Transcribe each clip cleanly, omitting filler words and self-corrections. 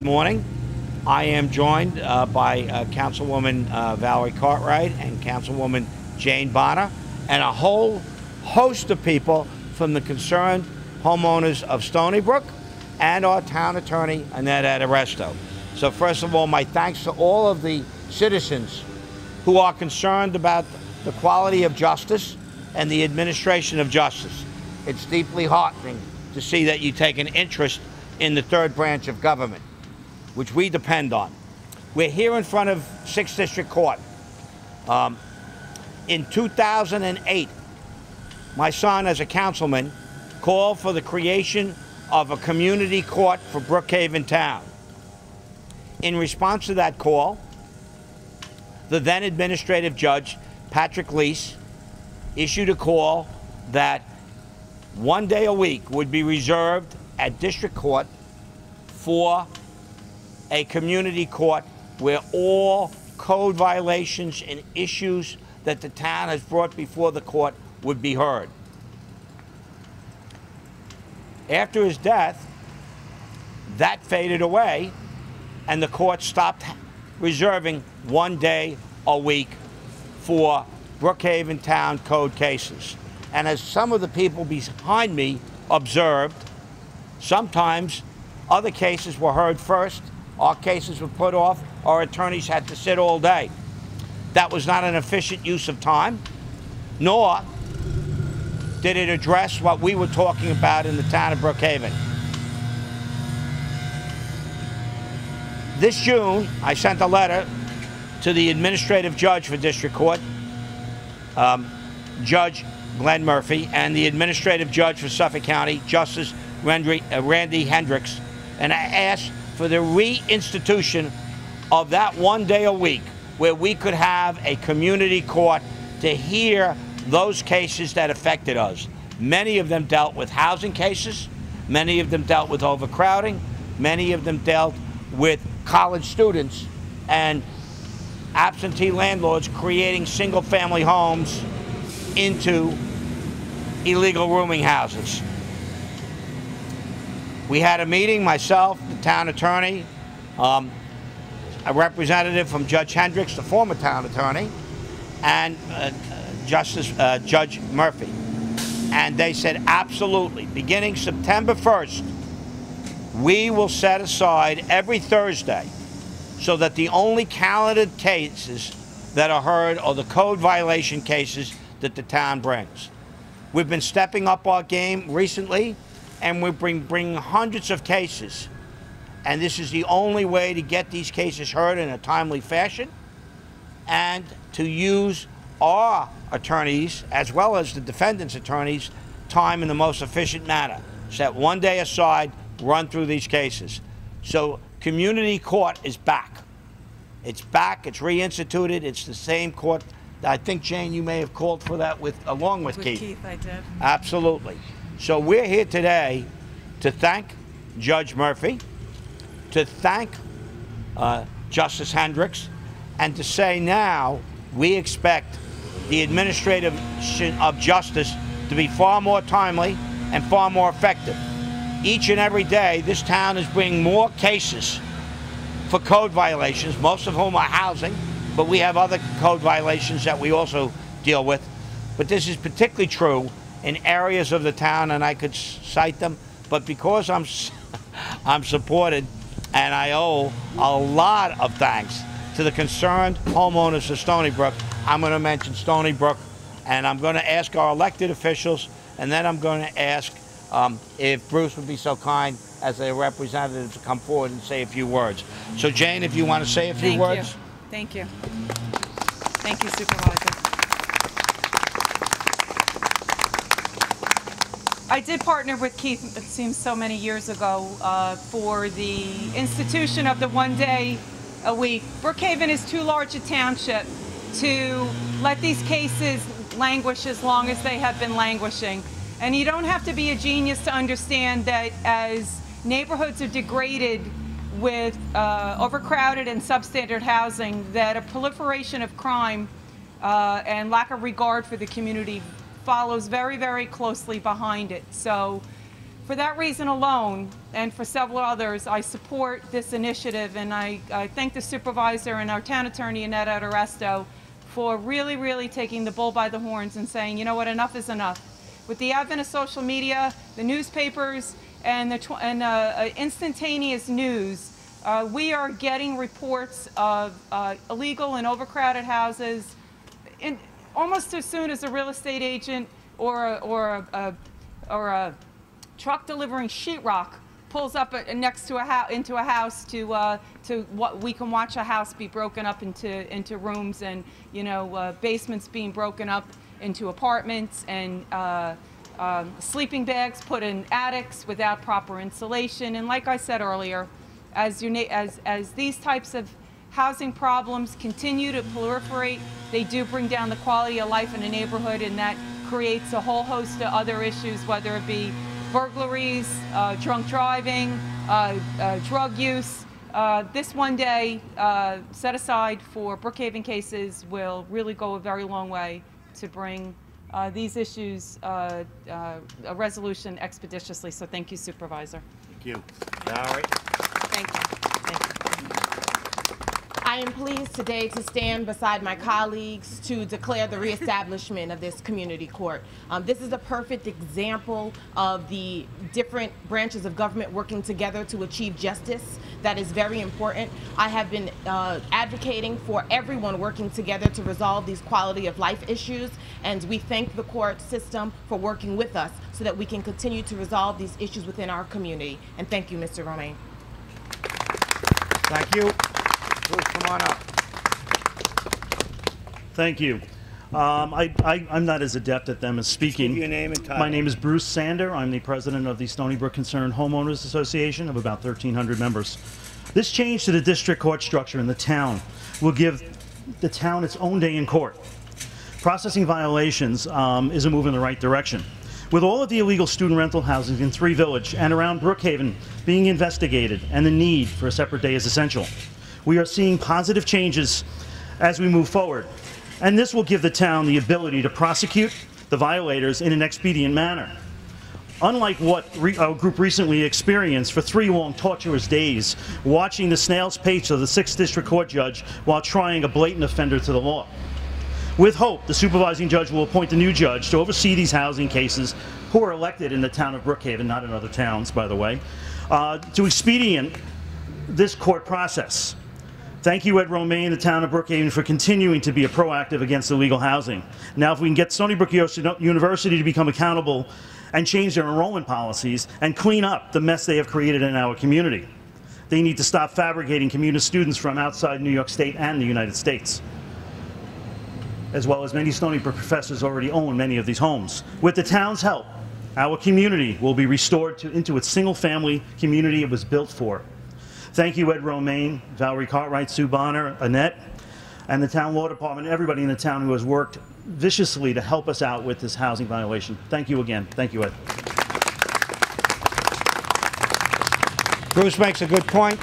Morning. I am joined by Councilwoman Valerie Cartwright and Councilwoman Jane Bonner and a whole host of people from the concerned homeowners of Stony Brook and our town attorney, Annette Arresto. So first of all, my thanks to all of the citizens who are concerned about the quality of justice and the administration of justice. It's deeply heartening to see that you take an interest in the third branch of government, which we depend on. We're here in front of 6th District Court. In 2008, my son, as a councilman, called for the creation of a community court for Brookhaven Town. In response to that call, the then administrative judge, Patchogue, issued a call that one day a week would be reserved at District Court for a community court where all code violations and issues that the town has brought before the court would be heard. After his death, that faded away, and the court stopped reserving one day a week for Brookhaven Town code cases. And as some of the people behind me observed, sometimes other cases were heard first, our cases were put off, our attorneys had to sit all day. That was not an efficient use of time, nor did it address what we were talking about in the town of Brookhaven. This June, I sent a letter to the administrative judge for District Court, Judge Glenn Murphy, and the administrative judge for Suffolk County, Justice Randy Hendricks, and I asked for the reinstitution of that one day a week where we could have a community court to hear those cases that affected us. Many of them dealt with housing cases, many of them dealt with overcrowding, many of them dealt with college students and absentee landlords creating single-family homes into illegal rooming houses. We had a meeting, myself, the town attorney, a representative from Judge Hendricks, the former town attorney, and Judge Murphy. And they said, absolutely, beginning September 1st, we will set aside every Thursday so that the only calendared cases that are heard are the code violation cases that the town brings. We've been stepping up our game recently, and we're bringing hundreds of cases. And this is the only way to get these cases heard in a timely fashion and to use our attorneys, as well as the defendant's attorneys, time in the most efficient manner. Set one day aside, run through these cases. So community court is back. It's back, it's reinstituted, it's the same court. I think, Jane, you may have called for that along with Keith. Keith, I did. Absolutely. So we're here today to thank Judge Murphy, to thank Justice Hendricks, and to say now we expect the administration of justice to be far more timely and far more effective. Each and every day, this town is bringing more cases for code violations, most of whom are housing, but we have other code violations that we also deal with. But this is particularly true in areas of the town, and I could cite them, but because I'm supported, and I owe a lot of thanks to the concerned homeowners of Stony Brook, I'm going to mention Stony Brook, and I'm going to ask our elected officials, and then I'm going to ask if Bruce would be so kind as a representative to come forward and say a few words. So Jane, if you want to say a few words. Thank you. Thank you, Supervisor. I did partner with Keith, it seems so many years ago, for the institution of the one day a week. Brookhaven is too large a township to let these cases languish as long as they have been languishing. And you don't have to be a genius to understand that as neighborhoods are degraded with overcrowded and substandard housing, that a proliferation of crime and lack of regard for the community follows very, very closely behind it. So For that reason alone, and for several others, I support this initiative, and I thank the supervisor and our town attorney, Annette Adoresto, for really taking the bull by the horns and saying, you know what, enough is enough. With the advent of social media, the newspapers, and instantaneous news, we are getting reports of illegal and overcrowded houses almost as soon as a real estate agent or a truck delivering sheetrock pulls up next to into a house to what we can watch a house be broken up into rooms, and basements being broken up into apartments, and sleeping bags put in attics without proper insulation. And like I said earlier, as these types of housing problems continue to proliferate, they do bring down the quality of life in a neighborhood, and that creates a whole host of other issues, whether it be burglaries, drunk driving, drug use. This one day set aside for Brookhaven cases will really go a very long way to bring these issues a resolution expeditiously. So thank you, Supervisor. Thank you. Valerie. Thank you. Thank you. I am pleased today to stand beside my colleagues to declare the reestablishment of this community court. This is a perfect example of the different branches of government working together to achieve justice. That is very important. I have been advocating for everyone working together to resolve these quality of life issues, and we thank the court system for working with us so that we can continue to resolve these issues within our community. And thank you, Mr. Romaine. Thank you. Bruce, come on up. Thank you. I'm not as adept at them as speaking. Give your name and title. My name is Bruce Sander. I'm the president of the Stony Brook Concerned Homeowners Association of about 1,300 members. This change to the district court structure in the town will give the town its own day in court. Processing violations is a move in the right direction. With all of the illegal student rental housing in 3 Village and around Brookhaven being investigated, and the need for a separate day is essential, we are seeing positive changes as we move forward. And this will give the town the ability to prosecute the violators in an expedient manner. Unlike what our group recently experienced for 3 long torturous days, watching the snail's pace of the 6th District Court judge while trying a blatant offender to the law. With hope, the supervising judge will appoint a new judge to oversee these housing cases, who are elected in the town of Brookhaven, not in other towns, by the way, to expedient this court process. Thank you, Ed Romaine, the town of Brookhaven, for continuing to be proactive against illegal housing. Now, if we can get Stony Brook University to become accountable and change their enrollment policies and clean up the mess they have created in our community, they need to stop fabricating community students from outside New York State and the United States, as well as many Stony Brook professors already own many of these homes. With the town's help, our community will be restored into its single-family community it was built for. Thank you, Ed Romaine, Valerie Cartwright, Sue Bonner, Annette, and the town law department, everybody in the town who has worked viciously to help us out with this housing violation. Thank you again. Thank you, Ed. Bruce makes a good point.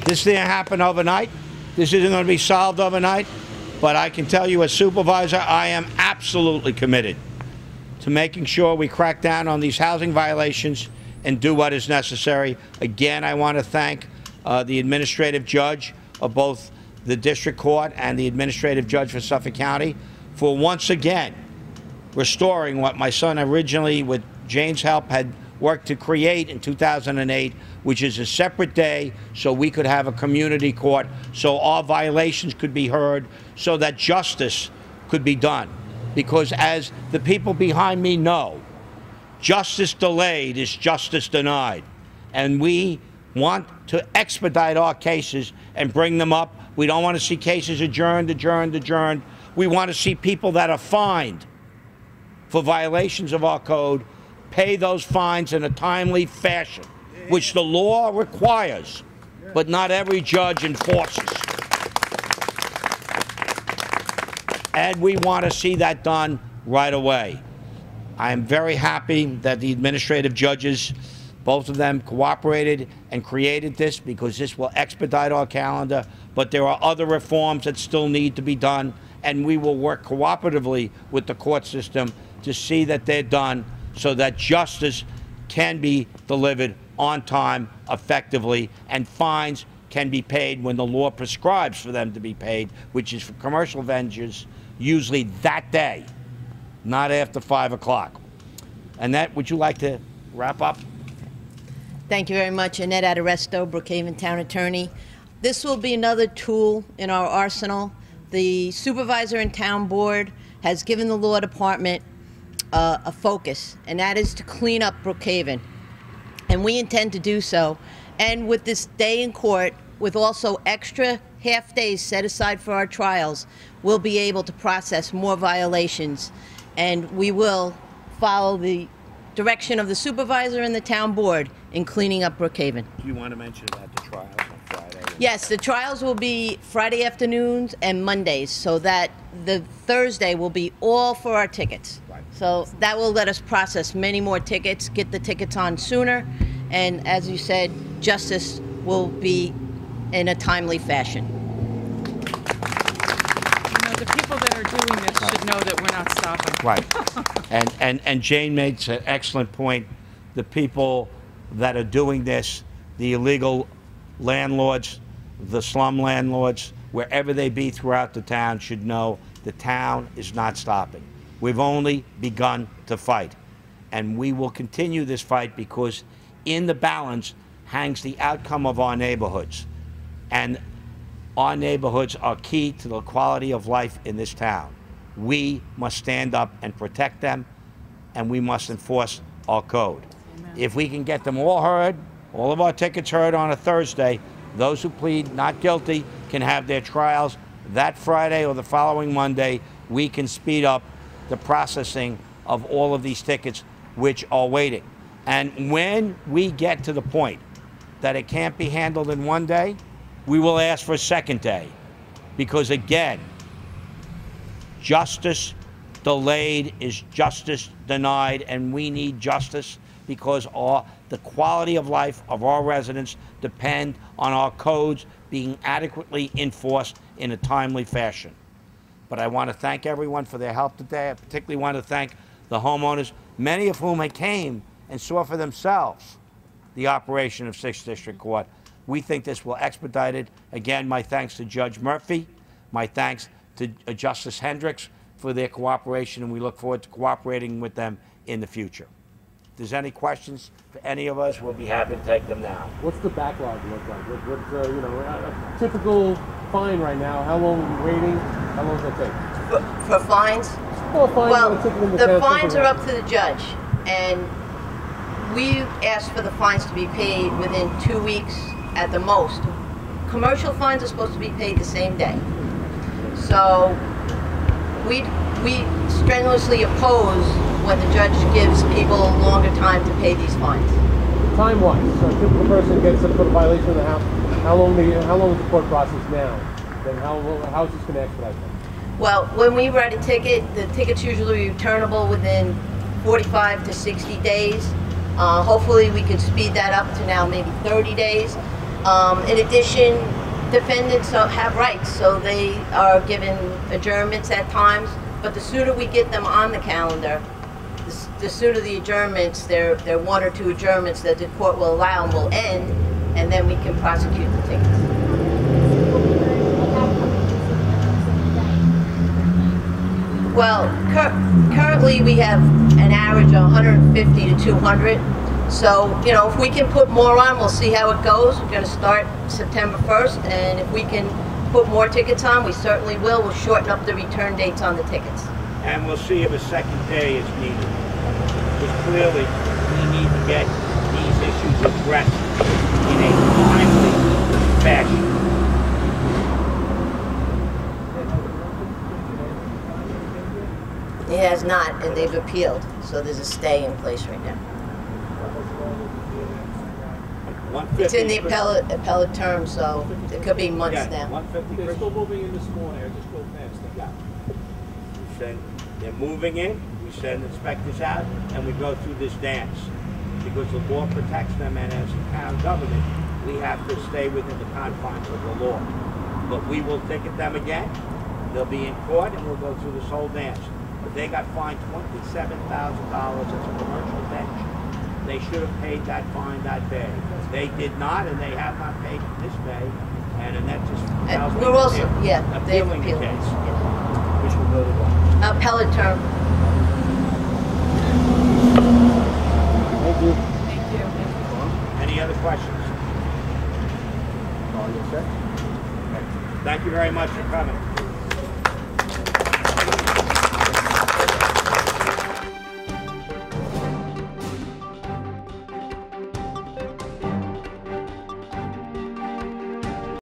This didn't happen overnight. This isn't going to be solved overnight. But I can tell you as supervisor, I am absolutely committed to making sure we crack down on these housing violations and do what is necessary. Again, I want to thank the administrative judge of both the district court and the administrative judge for Suffolk County for once again restoring what my son originally, with Jane's help, had worked to create in 2008, which is a separate day so we could have a community court, so our violations could be heard, so that justice could be done. Because as the people behind me know, justice delayed is justice denied. And we want to expedite our cases and bring them up. We don't want to see cases adjourned. We want to see people that are fined for violations of our code pay those fines in a timely fashion, which the law requires, but not every judge enforces. And we want to see that done right away. I am very happy that the administrative judges, both of them, cooperated and created this, because this will expedite our calendar. But there are other reforms that still need to be done, and we will work cooperatively with the court system to see that they're done, so that justice can be delivered on time, effectively, and fines can be paid when the law prescribes for them to be paid, which is for commercial vendors, usually that day, not after 5 o'clock. Annette, would you like to wrap up? Thank you very much. Annette Aderesto, Brookhaven Town Attorney. This will be another tool in our arsenal. The supervisor and town board has given the law department a focus, and that is to clean up Brookhaven. And we intend to do so. And with this day in court, with also extra half days set aside for our trials, we'll be able to process more violations. And we will follow the direction of the supervisor and the town board in cleaning up Brookhaven. Do you want to mention about the trials on Friday? Yes, the trials will be Friday afternoons and Mondays, so that the Thursday will be all for our tickets. Right. So that will let us process many more tickets, get the tickets on sooner, and as you said, justice will be in a timely fashion. The people that are doing this should know that we're not stopping. Right. And Jane makes an excellent point. The people that are doing this, the illegal landlords, the slum landlords, wherever they be throughout the town, should know the town is not stopping. We've only begun to fight. And we will continue this fight because in the balance hangs the outcome of our neighborhoods. And our neighborhoods are key to the quality of life in this town. We must stand up and protect them, and we must enforce our code. Amen. If we can get them all heard, all of our tickets heard on a Thursday, those who plead not guilty can have their trials that Friday or the following Monday. We can speed up the processing of all of these tickets which are waiting. And when we get to the point that it can't be handled in one day, we will ask for a second day, because again, justice delayed is justice denied, and we need justice because the quality of life of our residents depend on our codes being adequately enforced in a timely fashion. But I want to thank everyone for their help today. I particularly want to thank the homeowners, many of whom came and saw for themselves the operation of 6th District Court. We think this will expedite it. Again, my thanks to Judge Murphy, my thanks to Justice Hendricks for their cooperation, and we look forward to cooperating with them in the future. If there's any questions for any of us, we'll be happy to take them now. What's the backlog look like? What's a typical fine right now? How long are you waiting? How long does that take? For fines? Well, the fines are up to the judge, and we ask for the fines to be paid within 2 weeks at the most. Commercial fines are supposed to be paid the same day. So we strenuously oppose when the judge gives people a longer time to pay these fines. Time-wise, so a typical person gets a violation of the house. How long is the court process now? Then how is this going to expedite them? Well, when we write a ticket, the ticket's usually returnable within 45 to 60 days. Hopefully we can speed that up to now maybe 30 days. In addition, defendants have rights, so they are given adjournments at times, but the sooner we get them on the calendar, the sooner the adjournments, there are 1 or 2 adjournments that the court will allow and will end, and then we can prosecute the tickets. Well, currently we have an average of 150 to 200. So, if we can put more on, we'll see how it goes. We're going to start September 1st, and if we can put more tickets on, we certainly will. We'll shorten up the return dates on the tickets. And we'll see if a second day is needed. Because clearly, we need to get these issues addressed in a timely fashion. It has not, and they've appealed, so there's a stay in place right now. It's in the appellate term, so it could be months now. 150. They're still moving in this morning. I just drove past them. They're moving in, we send inspectors out, and we go through this dance. Because the law protects them, and as a town government, we have to stay within the confines of the law. But we will ticket them again. They'll be in court, and we'll go through this whole dance. But they got fined $27,000 as a commercial bench. they should have paid that fine that day. They did not, and they have not paid this day, and Annette just tells me we're also, they're they've appealing the appealed. case. Yeah. Which will go to what? Appellate term. Thank you. Thank you. Any other questions? All you set? Thank you very much for coming.